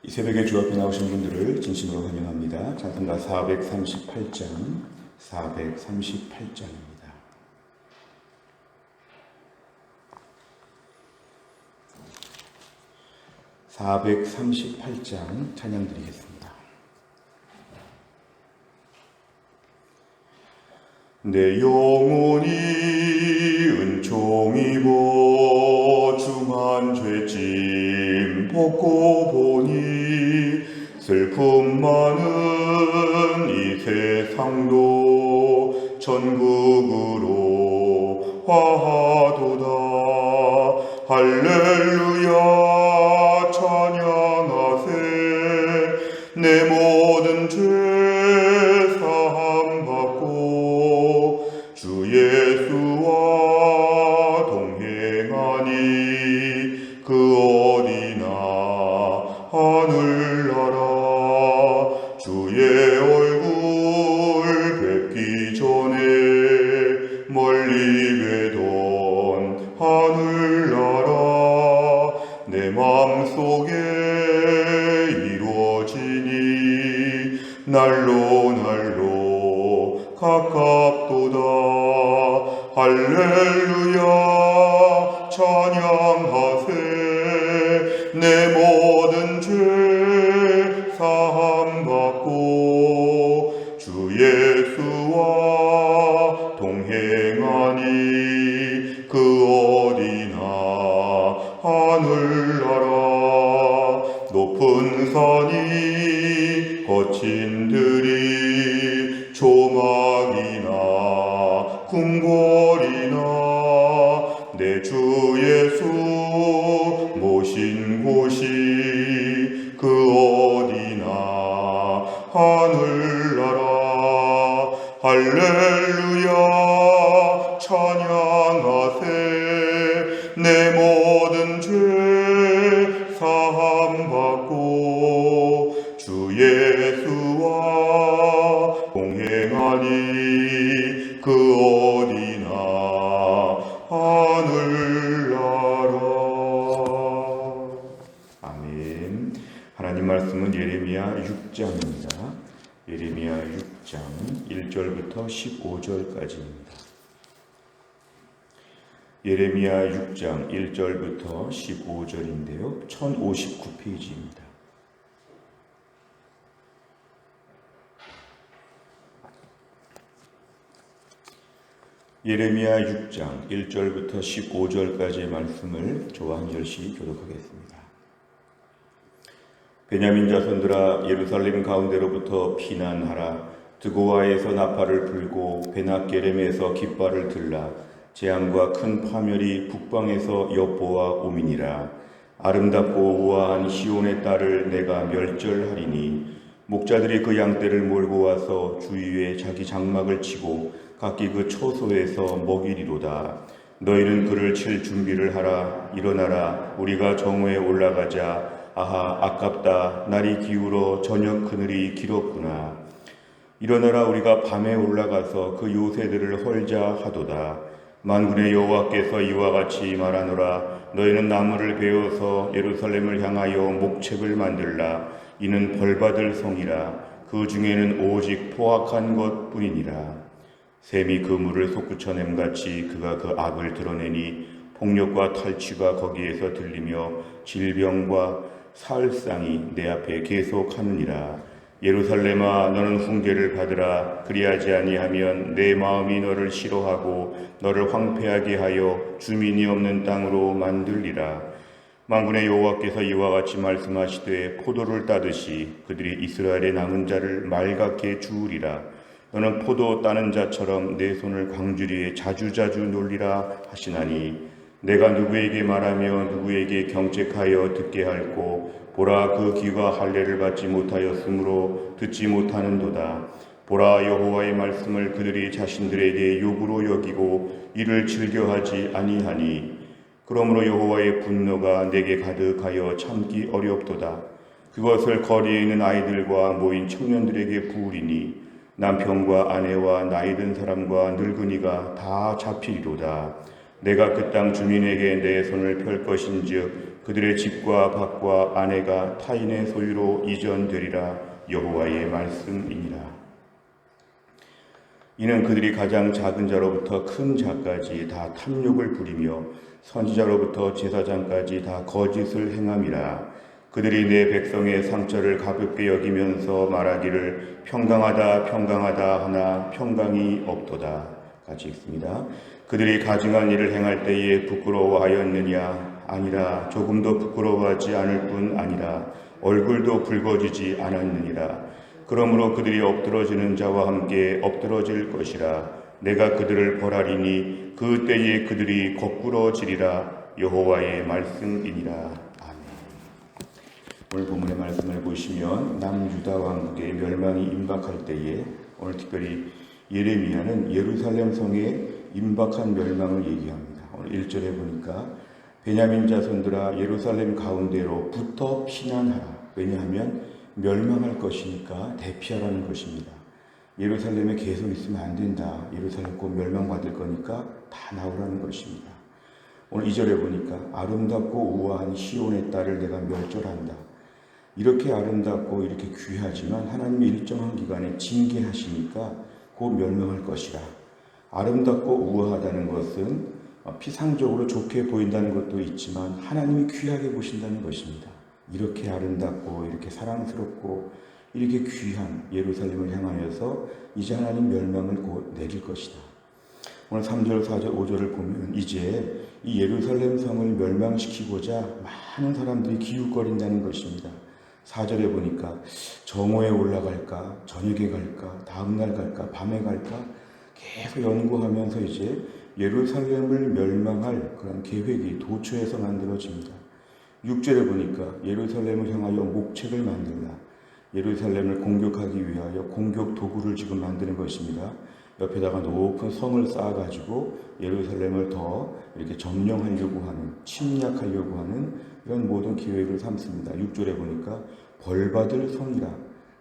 이 새벽에 주 앞에 나오신 분들을 진심으로 환영합니다. 찬송가 438장, 438장입니다. (438장) 찬양 드리겠습니다. 내 영혼이 은총 입어 중한 죄짐 벗고 보니 슬픔 많은 이 세상도 천국으로 화하도다. 할렐루야 찬양하세. 내 모든 죄 사함 받고 주 예수와 동행하니 그 어디나 하늘나라. 주의 얼굴 뵙기 전에 멀리 뵈던 하늘나라 내 맘속에 이루어지니 날로 날로 가깝도다. 할렐루야 찬양하세. 내 모든 죄 사함 받고 주 예수와 동행하니 그 어디나 하늘나라. 높은 산이 거친 들이 조막이나 궁궐이나 내 주 예수 모신 곳이 그 어디나 하늘나라. 할렐루야 찬양하세. 내 모든 죄 사함 받고 주 예수와 동행하니 그 어디나 하늘나라. 아멘. 하나님 말씀은 예레미야 6장입니다. 예레미야 6장 1절부터 15절까지입니다. 예레미야 6장 1절부터 15절인데요. 1059페이지입니다. 예레미야 6장 1절부터 15절까지의 말씀을 저와 한 절씩 교독하겠습니다. 베냐민 자손들아 예루살렘 가운데로부터 피난하라. 드고아에서 나팔을 불고 베낫게렘에서 깃발을 들라. 재앙과 큰 파멸이 북방에서 여보와 오미니라. 아름답고 우아한 시온의 딸을 내가 멸절하리니 목자들이 그 양떼를 몰고 와서 주위에 자기 장막을 치고 각기 그 초소에서 먹이리로다. 너희는 그를 칠 준비를 하라. 일어나라. 우리가 정오에 올라가자. 아하 아깝다. 날이 기울어 저녁 그늘이 길었구나. 일어나라. 우리가 밤에 올라가서 그 요새들을 헐자 하도다. 만군의 여호와께서 이와 같이 말하노라. 너희는 나무를 베어서 예루살렘을 향하여 목책을 만들라. 이는 벌받을 성이라. 그 중에는 오직 포악한 것뿐이니라. 샘이 그물을 솟구쳐냄같이 그가 그 악을 드러내니 폭력과 탈취가 거기에서 들리며 질병과 사흘상이 내 앞에 계속하느니라. 예루살렘아 너는 훈계를 받으라. 그리하지 아니하면 내 마음이 너를 싫어하고 너를 황폐하게 하여 주민이 없는 땅으로 만들리라. 만군의 여호와께서 이와 같이 말씀하시되 포도를 따듯이 그들이 이스라엘의 남은 자를 맑게 주우리라. 너는 포도 따는 자처럼 내 손을 광주리에 자주자주 놀리라 하시나니 내가 누구에게 말하며 누구에게 경책하여 듣게 할꼬. 보라 그 귀가 할례를 받지 못하였으므로 듣지 못하는도다. 보라 여호와의 말씀을 그들이 자신들에게 욕으로 여기고 이를 즐겨하지 아니하니 그러므로 여호와의 분노가 내게 가득하여 참기 어렵도다. 그것을 거리에 있는 아이들과 모인 청년들에게 부으리니 남편과 아내와 나이든 사람과 늙은이가 다 잡히리로다. 내가 그 땅 주민에게 내 손을 펼 것인즉 그들의 집과 밭과 아내가 타인의 소유로 이전되리라. 여호와의 말씀이니라. 이는 그들이 가장 작은 자로부터 큰 자까지 다 탐욕을 부리며 선지자로부터 제사장까지 다 거짓을 행함이라. 그들이 내 백성의 상처를 가볍게 여기면서 말하기를 평강하다 평강하다 하나 평강이 없도다. 같이 읽습니다. 그들이 가증한 일을 행할 때에 부끄러워하였느냐? 아니라 조금도 부끄러워하지 않을 뿐 아니라 얼굴도 붉어지지 않았느니라. 그러므로 그들이 엎드러지는 자와 함께 엎드러질 것이라. 내가 그들을 벌하리니 그 때에 그들이 거꾸러지리라. 여호와의 말씀이니라. 아멘. 오늘 본문의 말씀을 보시면 남유다 왕국의 멸망이 임박할 때에 오늘 특별히 예레미야는 예루살렘 성에 임박한 멸망을 얘기합니다. 오늘 1절에 보니까 베냐민 자손들아 예루살렘 가운데로부터 피난하라. 왜냐하면 멸망할 것이니까 대피하라는 것입니다. 예루살렘에 계속 있으면 안 된다. 예루살렘 곧 멸망받을 거니까 다 나오라는 것입니다. 오늘 2절에 보니까 아름답고 우아한 시온의 딸을 내가 멸절한다. 이렇게 아름답고 이렇게 귀하지만 하나님이 일정한 기간에 징계하시니까 곧 멸망할 것이라. 아름답고 우아하다는 것은 피상적으로 좋게 보인다는 것도 있지만 하나님이 귀하게 보신다는 것입니다. 이렇게 아름답고 이렇게 사랑스럽고 이렇게 귀한 예루살렘을 향하여서 이제 하나님 멸망을 곧 내릴 것이다. 오늘 3절, 4절, 5절을 보면 이제 이 예루살렘 성을 멸망시키고자 많은 사람들이 기웃거린다는 것입니다. 4절에 보니까 정오에 올라갈까, 저녁에 갈까, 다음날 갈까, 밤에 갈까 계속 연구하면서 이제 예루살렘을 멸망할 그런 계획이 도처에서 만들어집니다. 6절에 보니까 예루살렘을 향하여 목책을 만들라. 예루살렘을 공격하기 위하여 공격 도구를 지금 만드는 것입니다. 옆에다가 높은 성을 쌓아가지고 예루살렘을 더 이렇게 점령하려고 하는, 침략하려고 하는 이런 모든 계획을 삼습니다. 6절에 보니까 벌받을 성이라.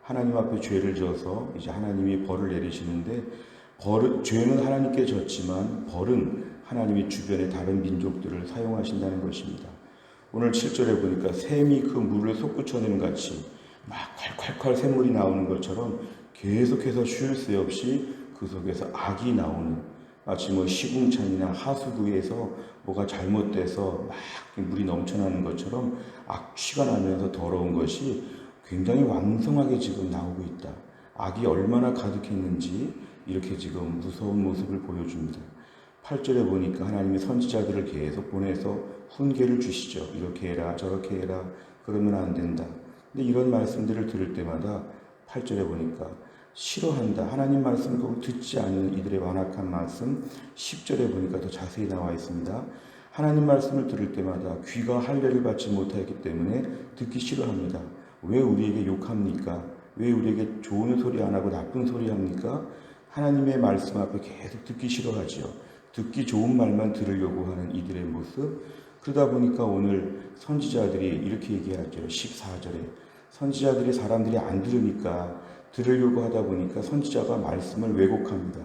하나님 앞에 죄를 져서 이제 하나님이 벌을 내리시는데 죄는 하나님께 졌지만 벌은 하나님이 주변의 다른 민족들을 사용하신다는 것입니다. 오늘 7절에 보니까 샘이 그 물을 솟구쳐내는 같이 막 콸콸콸 샘물이 나오는 것처럼 계속해서 쉴 새 없이 그 속에서 악이 나오는, 마치 시궁창이나 하수구에서 뭐가 잘못돼서 막 물이 넘쳐나는 것처럼 악취가 나면서 더러운 것이 굉장히 왕성하게 지금 나오고 있다. 악이 얼마나 가득했는지 이렇게 지금 무서운 모습을 보여줍니다. 8절에 보니까 하나님이 선지자들을 계속 보내서 훈계를 주시죠. 이렇게 해라 저렇게 해라 그러면 안 된다. 근데 이런 말씀들을 들을 때마다 8절에 보니까 싫어한다. 하나님 말씀을 꼭 듣지 않는 이들의 완악한 말씀. 10절에 보니까 더 자세히 나와 있습니다. 하나님 말씀을 들을 때마다 귀가 할례를 받지 못하기 때문에 듣기 싫어합니다. 왜 우리에게 욕합니까? 왜 우리에게 좋은 소리 안 하고 나쁜 소리 합니까? 하나님의 말씀 앞에 계속 듣기 싫어하지요. 듣기 좋은 말만 들으려고 하는 이들의 모습. 그러다 보니까 오늘 선지자들이 이렇게 얘기하죠. 14절에 선지자들이 사람들이 안 들으니까 들으려고 하다 보니까 선지자가 말씀을 왜곡합니다.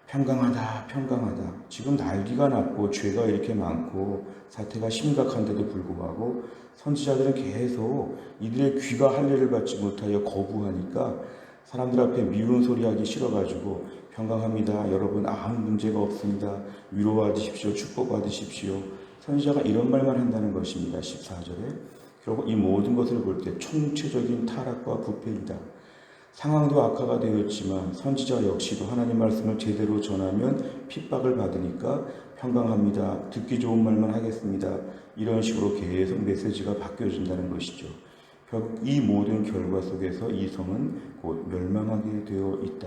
평강하다 평강하다. 지금 날기가 났고 죄가 이렇게 많고 사태가 심각한데도 불구하고 선지자들은 계속 이들의 귀가 할례를 받지 못하여 거부하니까 사람들 앞에 미운 소리 하기 싫어가지고 평강합니다. 여러분 아무 문제가 없습니다. 위로받으십시오. 축복받으십시오. 선지자가 이런 말만 한다는 것입니다. 14절에. 결국 이 모든 것을 볼 때 총체적인 타락과 부패이다. 상황도 악화가 되었지만 선지자 역시도 하나님 말씀을 제대로 전하면 핍박을 받으니까 평강합니다. 듣기 좋은 말만 하겠습니다. 이런 식으로 계속 메시지가 바뀌어진다는 것이죠. 결국 이 모든 결과 속에서 이 성은 곧 멸망하게 되어 있다.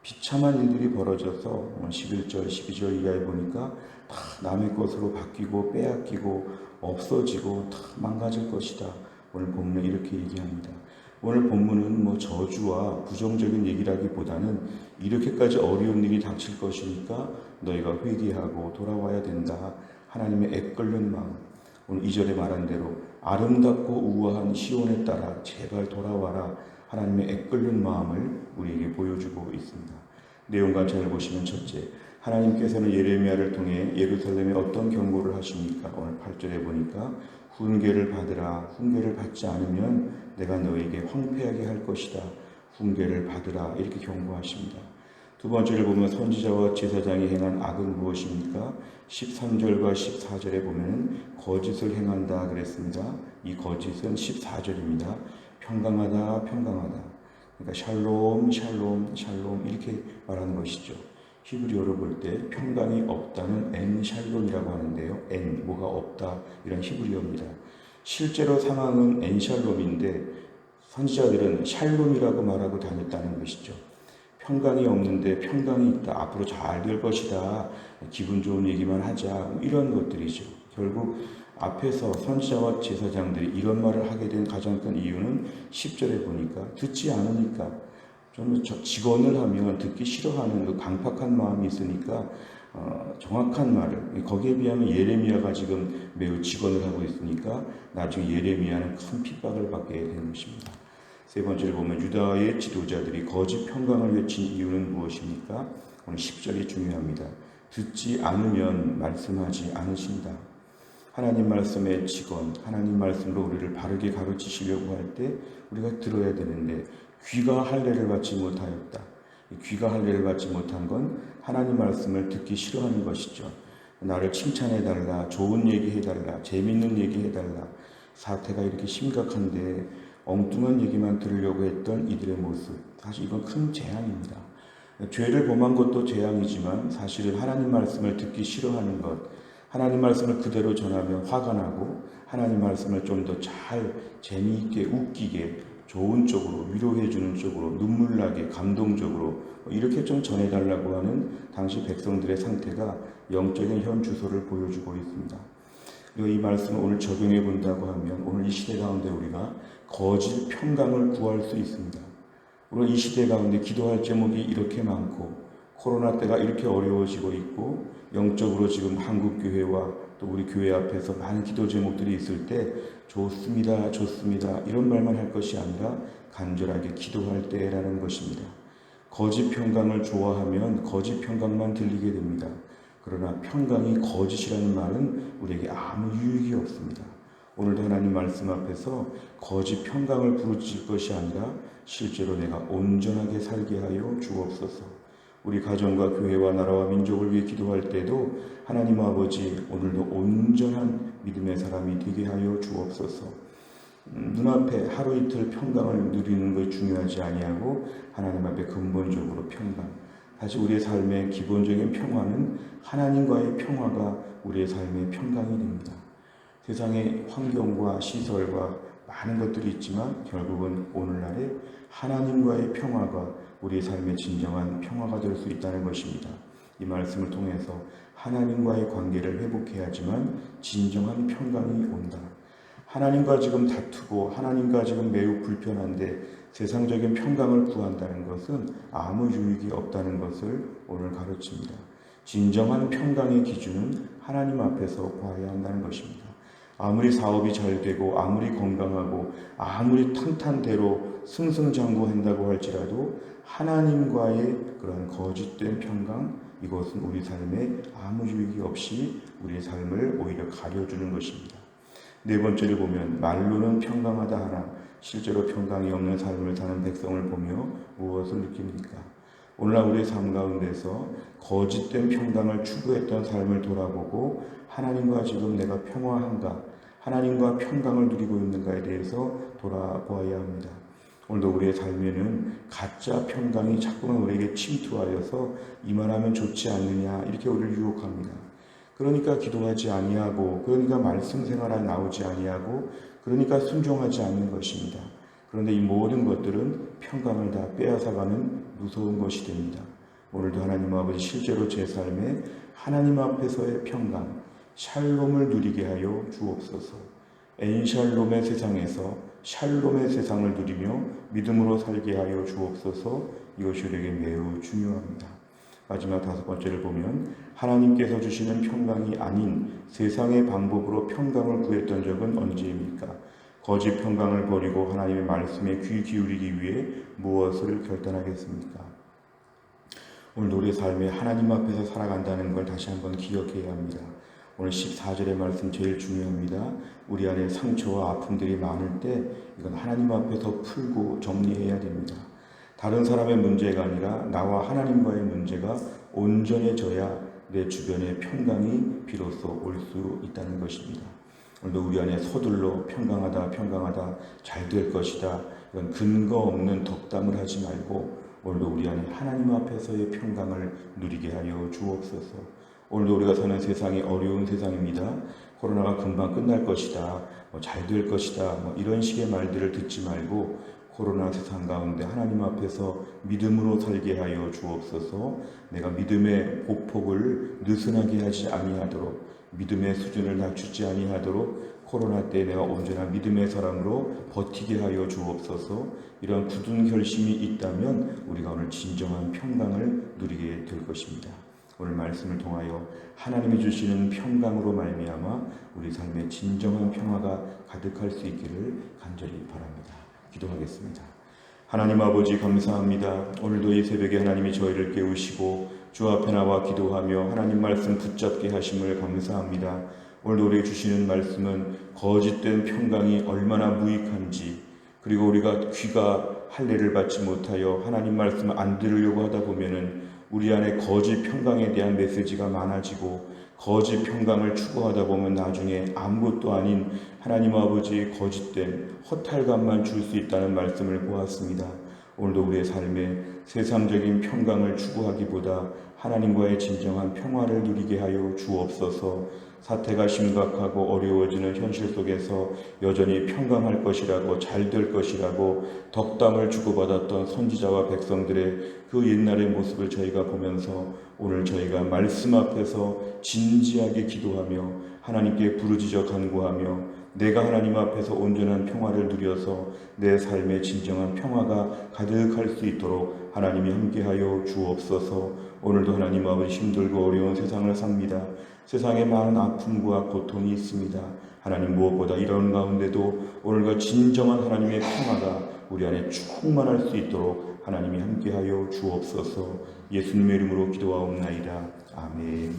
비참한 일들이 벌어져서 11절, 12절 이하에 보니까 다 남의 것으로 바뀌고 빼앗기고 없어지고 다 망가질 것이다. 오늘 본문에 이렇게 얘기합니다. 오늘 본문은 저주와 부정적인 얘기라기보다는 이렇게까지 어려운 일이 닥칠 것이니까 너희가 회개하고 돌아와야 된다. 하나님의 애끓는 마음. 오늘 2절에 말한 대로 아름답고 우아한 시온에 따라 제발 돌아와라. 하나님의 애끓는 마음을 우리에게 보여주고 있습니다. 내용과 잘 보시면 첫째, 하나님께서는 예레미야를 통해 예루살렘에 어떤 경고를 하십니까? 오늘 8절에 보니까 훈계를 받으라. 훈계를 받지 않으면 내가 너에게 황폐하게 할 것이다. 훈계를 받으라. 이렇게 경고하십니다. 두 번째를 보면 선지자와 제사장이 행한 악은 무엇입니까? 13절과 14절에 보면 거짓을 행한다 그랬습니다. 이 거짓은 14절입니다. 평강하다, 평강하다. 그러니까 샬롬, 샬롬, 샬롬 이렇게 말하는 것이죠. 히브리어로 볼 때 평강이 없다는 엔 샬롬이라고 하는데요. 엔, 뭐가 없다 이런 히브리어입니다. 실제로 상황은 엔 샬롬인데 선지자들은 샬롬이라고 말하고 다녔다는 것이죠. 평강이 없는데 평강이 있다. 앞으로 잘 될 것이다. 기분 좋은 얘기만 하자. 이런 것들이죠. 결국 앞에서 선지자와 제사장들이 이런 말을 하게 된 가장 큰 이유는 10절에 보니까 듣지 않으니까 좀 직언을 하면 듣기 싫어하는 그 강팍한 마음이 있으니까 정확한 말을 거기에 비하면 예레미야가 지금 매우 직언을 하고 있으니까 나중에 예레미야는 큰 핍박을 받게 되는 것입니다. 세 번째를 보면 유다의 지도자들이 거짓 평강을 외친 이유는 무엇입니까? 오늘 10절이 중요합니다. 듣지 않으면 말씀하지 않으신다. 하나님 말씀의 직언, 하나님 말씀으로 우리를 바르게 가르치시려고 할 때 우리가 들어야 되는데 귀가 할례를 받지 못하였다. 귀가 할례를 받지 못한 건 하나님 말씀을 듣기 싫어하는 것이죠. 나를 칭찬해달라, 좋은 얘기 해달라, 재밌는 얘기 해달라. 사태가 이렇게 심각한데 엉뚱한 얘기만 들으려고 했던 이들의 모습, 사실 이건 큰 재앙입니다. 죄를 범한 것도 재앙이지만 사실은 하나님 말씀을 듣기 싫어하는 것, 하나님 말씀을 그대로 전하면 화가 나고 하나님 말씀을 좀 더 잘 재미있게 웃기게 좋은 쪽으로 위로해 주는 쪽으로 눈물 나게 감동적으로 이렇게 좀 전해달라고 하는 당시 백성들의 상태가 영적인 현 주소를 보여주고 있습니다. 그리고 이 말씀을 오늘 적용해 본다고 하면 오늘 이 시대 가운데 우리가 거짓 평강을 구할 수 있습니다. 오늘 이 시대 가운데 기도할 제목이 이렇게 많고 코로나 때가 이렇게 어려워지고 있고 영적으로 지금 한국교회와 또 우리 교회 앞에서 많은 기도 제목들이 있을 때 좋습니다, 좋습니다 이런 말만 할 것이 아니라 간절하게 기도할 때라는 것입니다. 거짓 평강을 좋아하면 거짓 평강만 들리게 됩니다. 그러나 평강이 거짓이라는 말은 우리에게 아무 유익이 없습니다. 오늘도 하나님 말씀 앞에서 거짓 평강을 부르짖을 것이 아니라 실제로 내가 온전하게 살게 하여 주옵소서. 우리 가정과 교회와 나라와 민족을 위해 기도할 때도 하나님 아버지 오늘도 온전한 믿음의 사람이 되게 하여 주옵소서. 눈앞에 하루 이틀 평강을 누리는 것이 중요하지 아니하고 하나님 앞에 근본적으로 평강. 사실 우리의 삶의 기본적인 평화는 하나님과의 평화가 우리의 삶의 평강이 됩니다. 세상의 환경과 시설과 많은 것들이 있지만 결국은 오늘날의 하나님과의 평화가 우리의 삶의 진정한 평화가 될 수 있다는 것입니다. 이 말씀을 통해서 하나님과의 관계를 회복해야지만 진정한 평강이 온다. 하나님과 지금 다투고 하나님과 지금 매우 불편한데 세상적인 평강을 구한다는 것은 아무 유익이 없다는 것을 오늘 가르칩니다. 진정한 평강의 기준은 하나님 앞에서 구해야 한다는 것입니다. 아무리 사업이 잘 되고 아무리 건강하고 아무리 탄탄대로 승승장구한다고 할지라도 하나님과의 그런 거짓된 평강, 이것은 우리 삶에 아무 유익이 없이 우리의 삶을 오히려 가려주는 것입니다. 네 번째를 보면 말로는 평강하다 하나 실제로 평강이 없는 삶을 사는 백성을 보며 무엇을 느낍니까? 오늘날 우리의 삶 가운데서 거짓된 평강을 추구했던 삶을 돌아보고 하나님과 지금 내가 평화한가, 하나님과 평강을 누리고 있는가에 대해서 돌아보아야 합니다. 오늘도 우리의 삶에는 가짜 평강이 자꾸만 우리에게 침투하여서 이만하면 좋지 않느냐 이렇게 우리를 유혹합니다. 그러니까 기도하지 아니하고 그러니까 말씀 생활에 나오지 아니하고 그러니까 순종하지 않는 것입니다. 그런데 이 모든 것들은 평강을 다 빼앗아가는 무서운 것이 됩니다. 오늘도 하나님 아버지 실제로 제 삶에 하나님 앞에서의 평강, 샬롬을 누리게 하여 주옵소서. 엔샬롬의 세상에서 샬롬의 세상을 누리며 믿음으로 살게 하여 주옵소서. 이것이 우리에게 매우 중요합니다. 마지막 다섯 번째를 보면 하나님께서 주시는 평강이 아닌 세상의 방법으로 평강을 구했던 적은 언제입니까? 거짓 평강을 버리고 하나님의 말씀에 귀 기울이기 위해 무엇을 결단하겠습니까? 오늘 우리의 삶에 하나님 앞에서 살아간다는 걸 다시 한번 기억해야 합니다. 오늘 14절의 말씀 제일 중요합니다. 우리 안에 상처와 아픔들이 많을 때 이건 하나님 앞에서 풀고 정리해야 됩니다. 다른 사람의 문제가 아니라 나와 하나님과의 문제가 온전해져야 내 주변에 평강이 비로소 올 수 있다는 것입니다. 오늘도 우리 안에 서둘러 평강하다 잘 될 것이다 이런 근거 없는 덕담을 하지 말고 오늘도 우리 안에 하나님 앞에서의 평강을 누리게 하여 주옵소서. 오늘도 우리가 사는 세상이 어려운 세상입니다. 코로나가 금방 끝날 것이다, 잘 될 것이다, 이런 식의 말들을 듣지 말고 코로나 세상 가운데 하나님 앞에서 믿음으로 살게 하여 주옵소서. 내가 믿음의 보폭을 느슨하게 하지 아니하도록, 믿음의 수준을 낮추지 아니하도록 코로나 때 내가 온전한 믿음의 사람으로 버티게 하여 주옵소서. 이런 굳은 결심이 있다면 우리가 오늘 진정한 평강을 누리게 될 것입니다. 오늘 말씀을 통하여 하나님이 주시는 평강으로 말미암아 우리 삶에 진정한 평화가 가득할 수 있기를 간절히 바랍니다. 기도하겠습니다. 하나님 아버지 감사합니다. 오늘도 이 새벽에 하나님이 저희를 깨우시고 주 앞에 나와 기도하며 하나님 말씀 붙잡게 하심을 감사합니다. 오늘도 우리에게 주시는 말씀은 거짓된 평강이 얼마나 무익한지, 그리고 우리가 귀가 할례를 받지 못하여 하나님 말씀을 안 들으려고 하다 보면은 우리 안에 거짓 평강에 대한 메시지가 많아지고 거짓 평강을 추구하다 보면 나중에 아무것도 아닌 하나님 아버지의 거짓된 허탈감만 줄 수 있다는 말씀을 보았습니다. 오늘도 우리의 삶에 세상적인 평강을 추구하기보다 하나님과의 진정한 평화를 누리게 하여 주옵소서. 사태가 심각하고 어려워지는 현실 속에서 여전히 평강할 것이라고, 잘 될 것이라고 덕담을 주고받았던 선지자와 백성들의 그 옛날의 모습을 저희가 보면서 오늘 저희가 말씀 앞에서 진지하게 기도하며 하나님께 부르짖어 간구하며 내가 하나님 앞에서 온전한 평화를 누려서 내 삶에 진정한 평화가 가득할 수 있도록 하나님이 함께하여 주옵소서. 오늘도 하나님 아버지 힘들고 어려운 세상을 삽니다. 세상에 많은 아픔과 고통이 있습니다. 하나님 무엇보다 이런 가운데도 오늘과 진정한 하나님의 평화가 우리 안에 충만할 수 있도록 하나님이 함께하여 주옵소서. 예수님의 이름으로 기도하옵나이다. 아멘.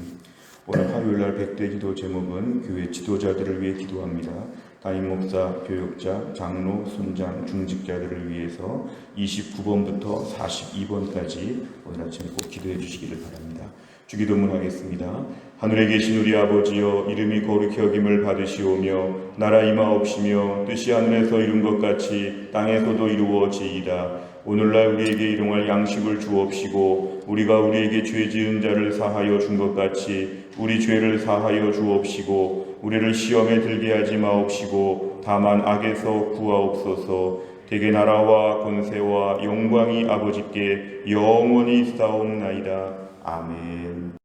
오늘 화요일날 100대 기도 제목은 교회 지도자들을 위해 기도합니다. 담임 목사, 교육자, 장로, 순장, 중직자들을 위해서 29번부터 42번까지 오늘 아침에 꼭 기도해 주시기를 바랍니다. 주기도문 하겠습니다. 하늘에 계신 우리 아버지여, 이름이 거룩히 여김을 받으시오며 나라 임하옵시며 뜻이 하늘에서 이룬 것 같이 땅에서도 이루어지이다. 오늘날 우리에게 일용할 양식을 주옵시고 우리가 우리에게 죄 지은 자를 사하여 준 것 같이 우리 죄를 사하여 주옵시고 우리를 시험에 들게 하지 마옵시고 다만 악에서 구하옵소서. 대개 나라와 권세와 영광이 아버지께 영원히 있사옵나이다. 아멘.